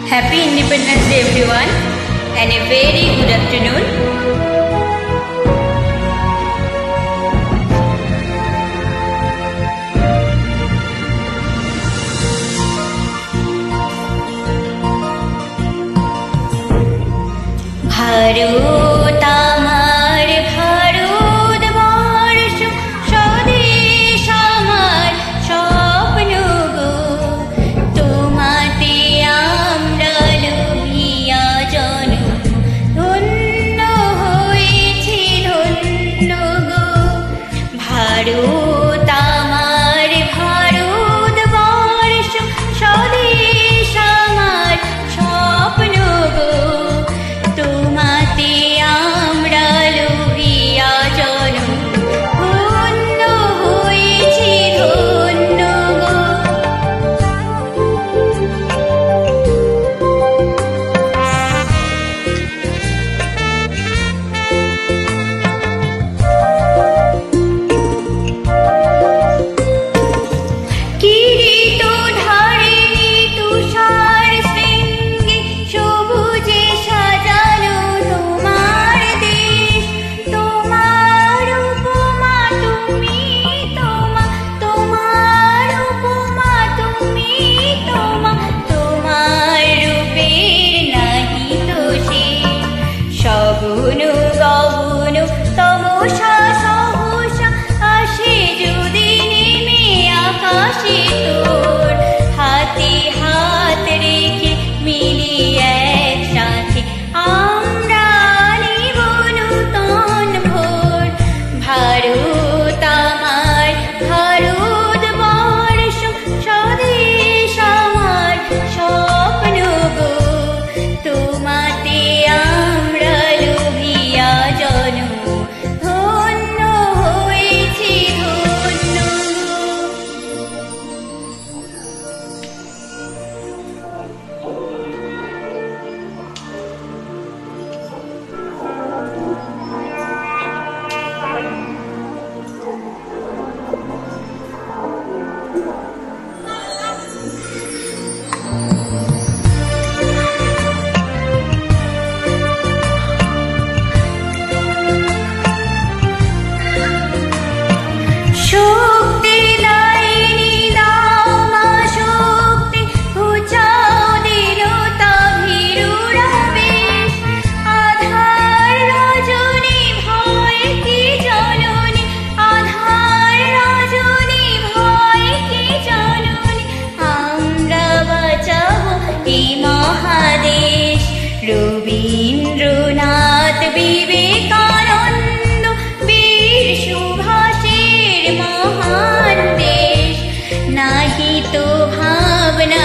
Happy Independence Day everyone and a very good afternoon. Bharat আমার ভারতবর্ষ স্বদেশ আমার স্বপ্ন গো তোমাতে আমরা লোভিয়া জনম ধন্য হয়েছি ধন্য গো ভারত আমার ভারতবর্ষ স্বদেশ আমার স্বপ্ন গো তোমাতে আমরা লোভিয়া জনম ধন্য হয়েছি ধন্য গো কিরীট ধারিণী তুষার শৃঙ্গে সবুজে সাজানো তোমার দেশ তোমার উপমা তুমি তোমার উপমা তুমি তোমার রূপের নাহি তো শেষ সগুণ গগণ তমসা সহসা আসে যদি নেমে আকাশে তোর হাতে হাত রেখে মিলি একসাথে আমরা নিব নূতন ভোর ভারত আমার ভারতবর্ষ স্বদেশ আমার স্বপ্ন গো তোমাতে আমরা লোভিয়া জনম ধন্য হয়েছি ধন্য গো শক্তি দায়িনী দামা শক্তি ঘুচাও দৃঢ়তা ভীরুরা বেশ আধার রজনী ভয় কি জননী আধার রজনী ভয় কি জননী আমরা বাঁচাবো এই মহাদেশ রবীন্দ্রনাথ বিবেকানন্দ বীর সুভাষের মহান দেশ নাহি তো ভাবনা